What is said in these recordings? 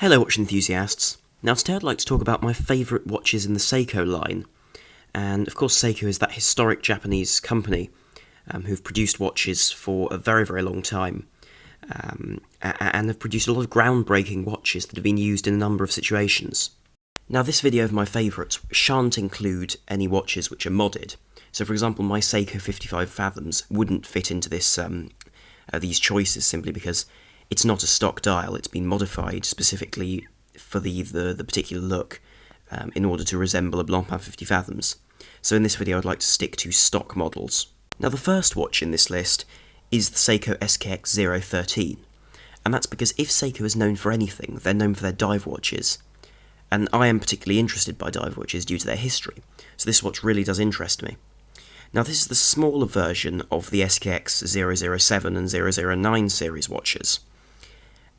Hello watch enthusiasts. Now today I'd like to talk about my favourite watches in the Seiko line. And of course Seiko is that historic Japanese company who've produced watches for a very, very long time. And have produced a lot of groundbreaking watches that have been used in a number of situations. Now this video of my favourites shan't include any watches which are modded. So for example my Seiko 55 Fathoms wouldn't fit into this these choices simply because it's not a stock dial. It's been modified specifically for the particular look in order to resemble a Blancpain 50 Fathoms. So in this video I'd like to stick to stock models. Now the first watch in this list is the Seiko SKX013, and that's because if Seiko is known for anything, they're known for their dive watches, and I am particularly interested by dive watches due to their history, so this watch really does interest me. Now this is the smaller version of the SKX007 and 009 series watches,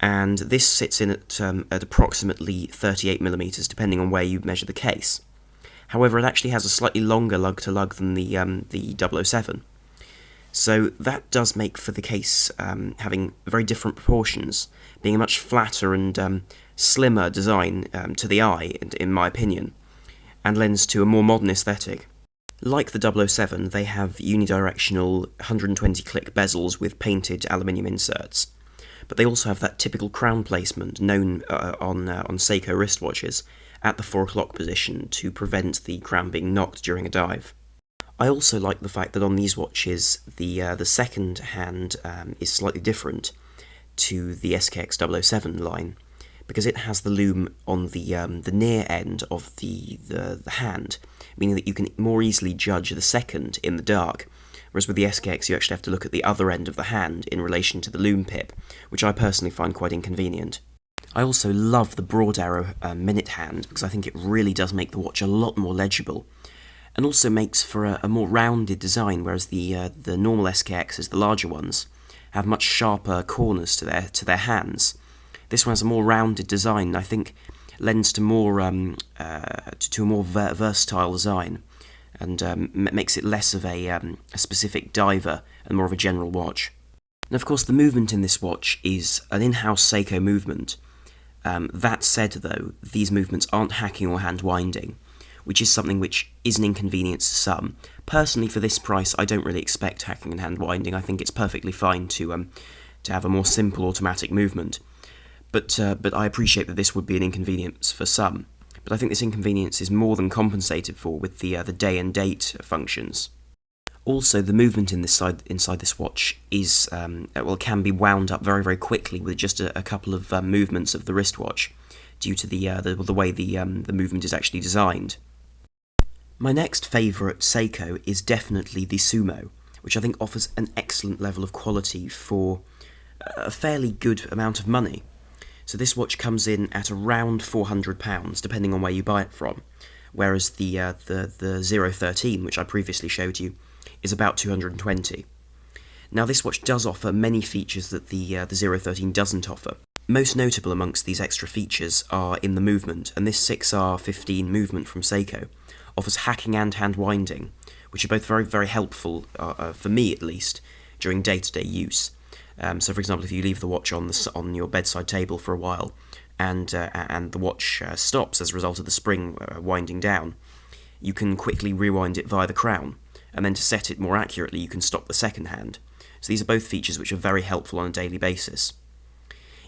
and this sits in at approximately 38mm depending on where you measure the case. However, it actually has a slightly longer lug-to-lug than the 007. So that does make for the case having very different proportions, being a much flatter and slimmer design to the eye, in my opinion, and lends to a more modern aesthetic. Like the 007, they have unidirectional 120-click bezels with painted aluminium inserts, but they also have that typical crown placement known on Seiko wristwatches at the 4 o'clock position to prevent the crown being knocked during a dive. I also like the fact that on these watches the second hand is slightly different to the SKX007 line, because it has the lume on the near end of the hand, meaning that you can more easily judge the second in the dark, whereas with the SKX you actually have to look at the other end of the hand in relation to the lume pip, which I personally find quite inconvenient. I also love the broad arrow minute hand because I think it really does make the watch a lot more legible, and also makes for a more rounded design, whereas the normal SKXs, the larger ones, have much sharper corners to their hands. This one has a more rounded design, and I think lends to more to a more versatile design, and makes it less of a specific diver and more of a general watch. And of course the movement in this watch is an in-house Seiko movement. That said though, these movements aren't hacking or hand winding, which is something which is an inconvenience to some. Personally, for this price, I don't really expect hacking and hand winding. I think it's perfectly fine to have a more simple automatic movement. But I appreciate that this would be an inconvenience for some. But I think this inconvenience is more than compensated for with the day and date functions. Also, the movement inside this watch is can be wound up very, very quickly with just a couple of movements of the wristwatch, due to the way the movement is actually designed. My next favourite Seiko is definitely the Sumo, which I think offers an excellent level of quality for a fairly good amount of money. So this watch comes in at around £400, depending on where you buy it from, whereas the 013, which I previously showed you, is about £220. Now this watch does offer many features that the 013 doesn't offer. Most notable amongst these extra features are in the movement, and this 6R15 movement from Seiko offers hacking and hand winding, which are both very, very helpful, for me at least, during day-to-day use. So for example, if you leave the watch on your bedside table for a while, and the watch stops as a result of the spring winding down, you can quickly rewind it via the crown, and then to set it more accurately you can stop the second hand. So these are both features which are very helpful on a daily basis.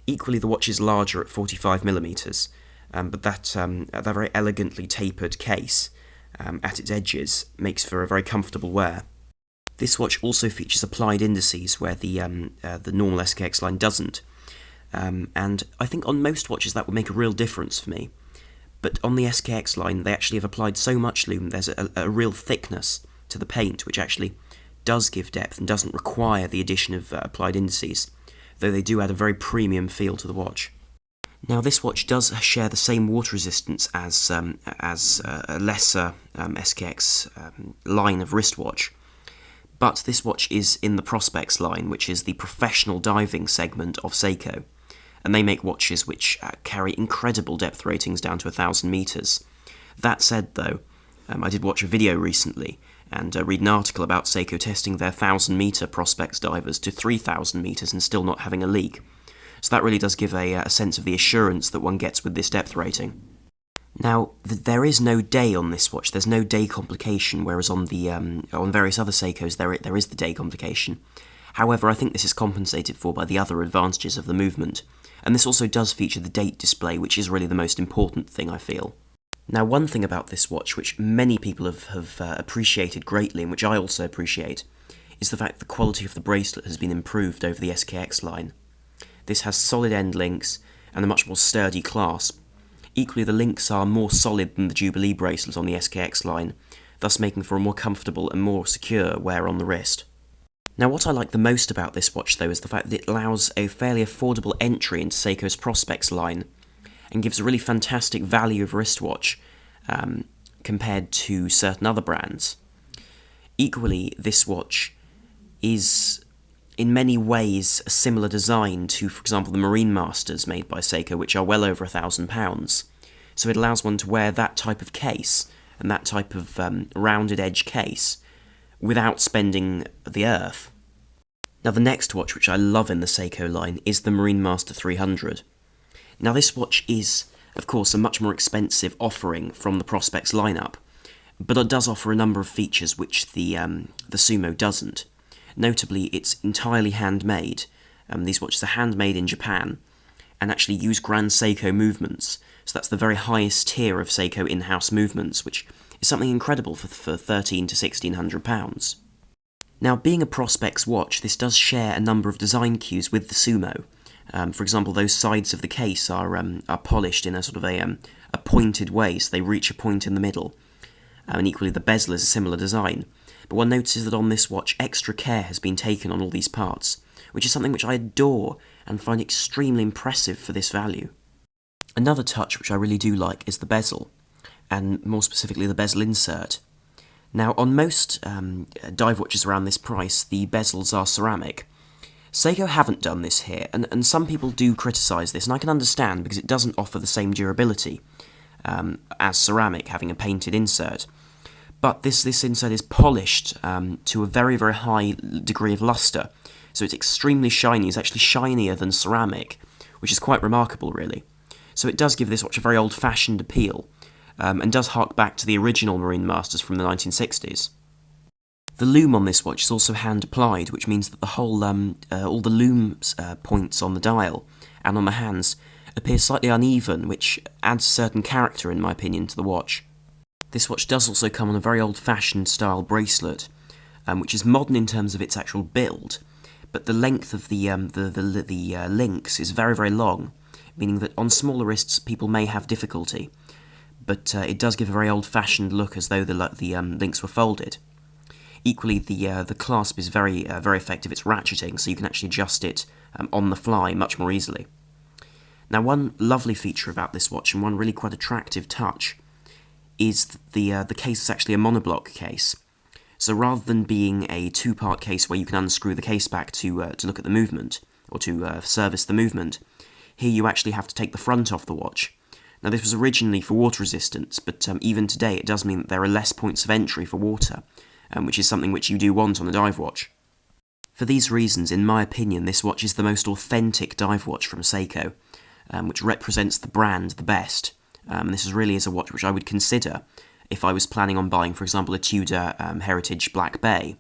Equally, the watch is larger at 45mm, but that very elegantly tapered case at its edges makes for a very comfortable wear. This watch also features applied indices where the normal SKX line doesn't, and I think on most watches that would make a real difference for me. But on the SKX line they actually have applied so much lume, there's a real thickness to the paint which actually does give depth and doesn't require the addition of applied indices, though they do add a very premium feel to the watch. Now this watch does share the same water resistance as a lesser SKX line of wristwatch, but this watch is in the Prospex line, which is the professional diving segment of Seiko, and they make watches which carry incredible depth ratings down to 1,000 meters. That said though, I did watch a video recently and read an article about Seiko testing their 1,000-meter Prospex divers to 3,000 meters and still not having a leak. So that really does give a sense of the assurance that one gets with this depth rating. Now, there is no day on this watch. There's no day complication, whereas on the on various other Seikos there is the day complication. However, I think this is compensated for by the other advantages of the movement, and this also does feature the date display, which is really the most important thing, I feel. Now, one thing about this watch, which many people have appreciated greatly, and which I also appreciate, is the fact the quality of the bracelet has been improved over the SKX line. This has solid end links and a much more sturdy clasp. Equally, the links are more solid than the Jubilee bracelet on the SKX line, thus making for a more comfortable and more secure wear on the wrist. Now, what I like the most about this watch, though, is the fact that it allows a fairly affordable entry into Seiko's Prospex line, and gives a really fantastic value of wristwatch compared to certain other brands. Equally, this watch is in many ways a similar design to, for example, the Marine Masters made by Seiko, which are well over £1,000. So it allows one to wear that type of case and that type of rounded edge case without spending the earth. Now, the next watch which I love in the Seiko line is the Marine Master 300. Now, this watch is, of course, a much more expensive offering from the Prospex lineup, but it does offer a number of features which the Sumo doesn't. Notably, it's entirely handmade. These watches are handmade in Japan and actually use Grand Seiko movements, so that's the very highest tier of Seiko in-house movements, which is something incredible for £1,300 to £1,600. Now, being a Prospex watch, this does share a number of design cues with the Sumo. For example, those sides of the case are polished in a sort of a pointed way, so they reach a point in the middle. And equally, the bezel is a similar design. But one notices that on this watch, extra care has been taken on all these parts, which is something which I adore and find extremely impressive for this value. Another touch which I really do like is the bezel, and more specifically the bezel insert. Now, on most dive watches around this price, the bezels are ceramic. Seiko haven't done this here, and some people do criticise this, and I can understand because it doesn't offer the same durability as ceramic, having a painted insert. But this insert is polished to a very, very high degree of lustre, so it's extremely shiny. It's actually shinier than ceramic, which is quite remarkable, really. So it does give this watch a very old-fashioned appeal, and does hark back to the original Marine Masters from the 1960s. The loom on this watch is also hand-applied, which means that the whole, all the loom points on the dial and on the hands appear slightly uneven, which adds a certain character, in my opinion, to the watch. This watch does also come on a very old-fashioned style bracelet, which is modern in terms of its actual build, but the length of the links is very, very long, meaning that on smaller wrists people may have difficulty, but it does give a very old-fashioned look as though the links were folded. Equally, the clasp is very effective. It's ratcheting, so you can actually adjust it on the fly much more easily. Now, one lovely feature about this watch, and one really quite attractive touch, is the case is actually a monoblock case. So rather than being a two-part case where you can unscrew the case back to look at the movement, or to service the movement, here you actually have to take the front off the watch. Now, this was originally for water resistance, but even today it does mean that there are less points of entry for water, which is something which you do want on a dive watch. For these reasons, in my opinion, this watch is the most authentic dive watch from Seiko, which represents the brand the best. And this really is a watch which I would consider if I was planning on buying, for example, a Tudor Heritage Black Bay.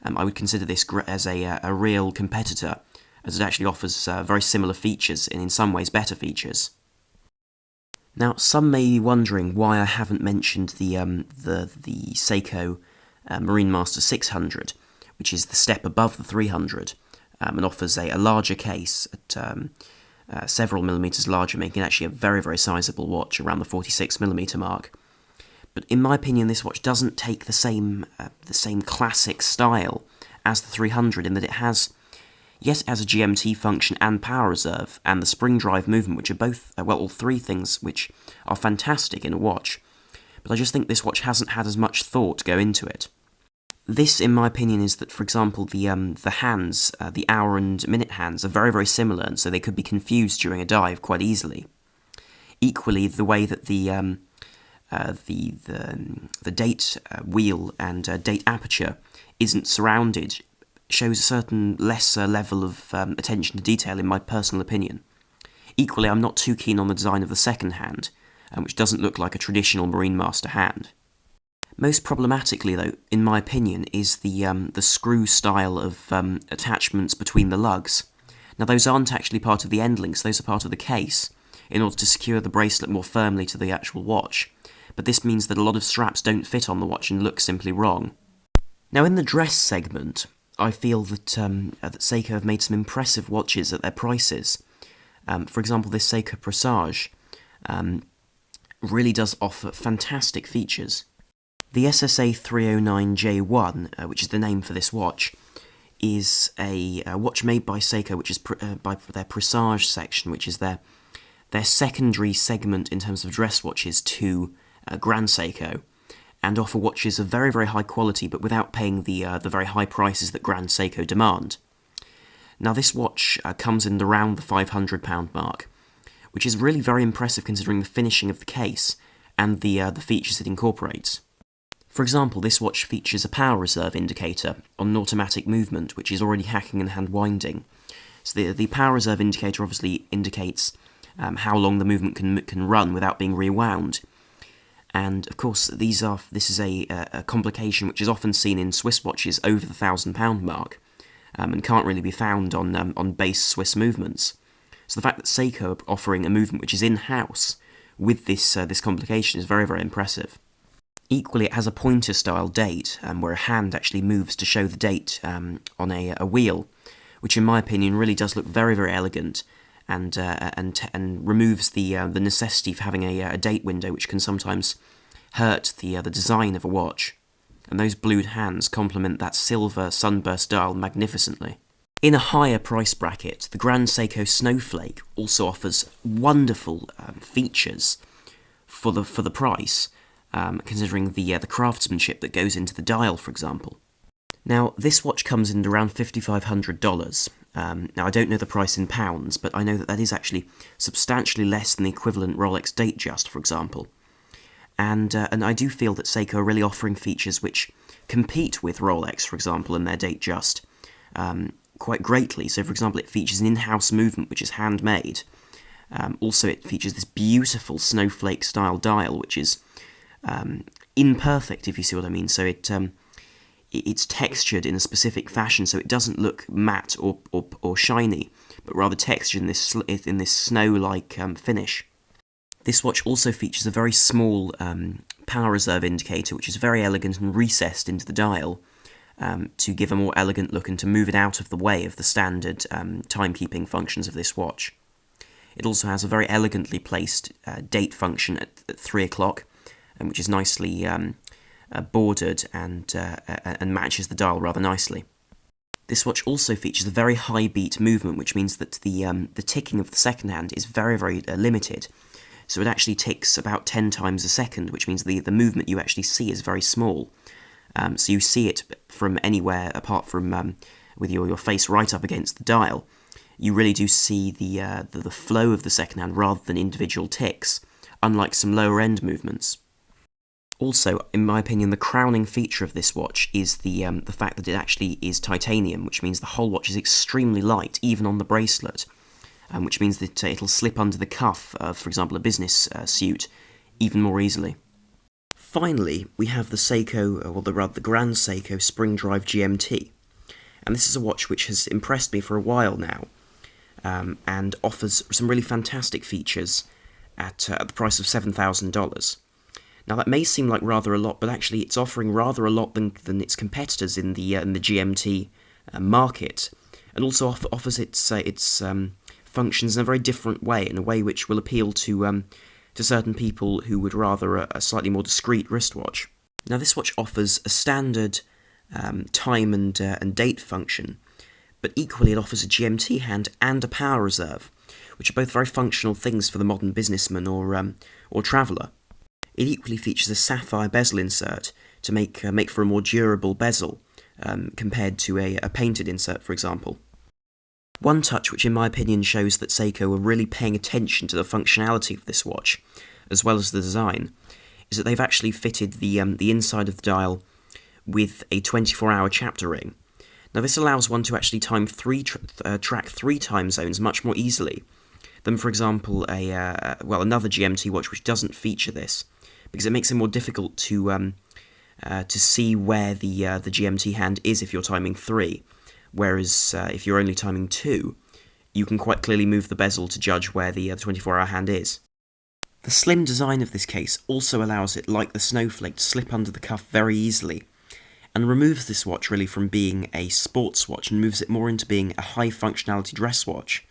I would consider this as a real competitor, as it actually offers very similar features, and in some ways better features. Now, some may be wondering why I haven't mentioned the Seiko Marine Master 600, which is the step above the 300, and offers a larger case at several millimetres larger, making it actually a very, very sizable watch, around the 46mm mark. But in my opinion, this watch doesn't take the same classic style as the 300, in that it has a GMT function and power reserve, and the spring drive movement, which are both, all three things which are fantastic in a watch. But I just think this watch hasn't had as much thought go into it. This, in my opinion, is that, for example, the hands, the hour and minute hands, are very, very similar, and so they could be confused during a dive quite easily. Equally, the way that the date wheel and date aperture isn't surrounded shows a certain lesser level of attention to detail in my personal opinion. Equally, I'm not too keen on the design of the second hand, which doesn't look like a traditional Marine Master hand. Most problematically, though, in my opinion, is the screw style of attachments between the lugs. Now, those aren't actually part of the end links, those are part of the case, in order to secure the bracelet more firmly to the actual watch, but this means that a lot of straps don't fit on the watch and look simply wrong. Now, in the dress segment, I feel that Seiko have made some impressive watches at their prices. For example, this Seiko Presage really does offer fantastic features. The SSA309J1, which is the name for this watch, is a watch made by Seiko, which is by their Presage section, which is their secondary segment in terms of dress watches to Grand Seiko, and offer watches of very, very high quality, but without paying the very high prices that Grand Seiko demand. Now, this watch comes in around the £500 mark, which is really very impressive considering the finishing of the case and the features it incorporates. For example, this watch features a power reserve indicator on an automatic movement, which is already hacking and hand winding. So the power reserve indicator obviously indicates how long the movement can run without being rewound. And of course, this is a complication which is often seen in Swiss watches over the £1,000 mark, and can't really be found on base Swiss movements. So the fact that Seiko are offering a movement which is in-house with this complication is very, very impressive. Equally, it has a pointer-style date, where a hand actually moves to show the date on a wheel, which in my opinion really does look very, very elegant, and removes the necessity for having a date window, which can sometimes hurt the design of a watch. And those blued hands complement that silver sunburst dial magnificently. In a higher price bracket, the Grand Seiko Snowflake also offers wonderful features for the price, considering the craftsmanship that goes into the dial, for example. Now, this watch comes in around $5,500. Now, I don't know the price in pounds, but I know that is actually substantially less than the equivalent Rolex Datejust, for example. And I do feel that Seiko are really offering features which compete with Rolex, for example, and their Datejust quite greatly. So, for example, it features an in-house movement which is handmade. Also, it features this beautiful snowflake-style dial, which is imperfect, if you see what I mean. So it's textured in a specific fashion, so it doesn't look matte or shiny, but rather textured in this snow-like finish. This watch also features a very small power reserve indicator, which is very elegant and recessed into the dial to give a more elegant look and to move it out of the way of the standard timekeeping functions of this watch. It also has a very elegantly placed date function at 3 o'clock, which is nicely bordered and matches the dial rather nicely. This watch also features a very high beat movement, which means that the ticking of the second hand is very, very limited. So it actually ticks about 10 times a second, which means the movement you actually see is very small. So you see it from anywhere apart from with your face right up against the dial. You really do see the flow of the second hand rather than individual ticks, unlike some lower end movements. Also, in my opinion, the crowning feature of this watch is the fact that it actually is titanium, which means the whole watch is extremely light, even on the bracelet, which means that it'll slip under the cuff of, for example, a business suit, even more easily. Finally, we have the Seiko, or the Grand Seiko Spring Drive GMT, and this is a watch which has impressed me for a while now, and offers some really fantastic features at the price of $7,000. Now, that may seem like rather a lot, but actually it's offering rather a lot than its competitors in the GMT market, and also offers its functions in a very different way, in a way which will appeal to certain people who would rather a slightly more discreet wristwatch. Now, this watch offers a standard time and date function, but equally it offers a GMT hand and a power reserve, which are both very functional things for the modern businessman or traveller. It equally features a sapphire bezel insert to make for a more durable bezel compared to a painted insert, for example. One touch which in my opinion shows that Seiko are really paying attention to the functionality of this watch, as well as the design, is that they've actually fitted the inside of the dial with a 24-hour chapter ring. Now this allows one to actually track 3 time zones much more easily than, for example, another GMT watch which doesn't feature this, because it makes it more difficult to see where the GMT hand is if you're timing 3, whereas if you're only timing 2, you can quite clearly move the bezel to judge where the 24-hour hand is. The slim design of this case also allows it, like the Snowflake, to slip under the cuff very easily, and removes this watch really from being a sports watch and moves it more into being a high functionality dress watch,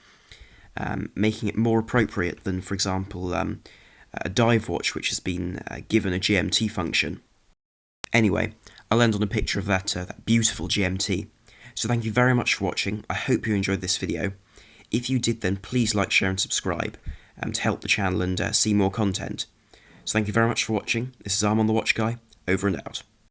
making it more appropriate than, for example, a dive watch which has been given a GMT function. Anyway, I'll end on a picture of that beautiful GMT. So thank you very much for watching. I hope you enjoyed this video. If you did, then please like, share and subscribe to help the channel and see more content. So thank you very much for watching. This is Arm on the Watch Guy, over and out.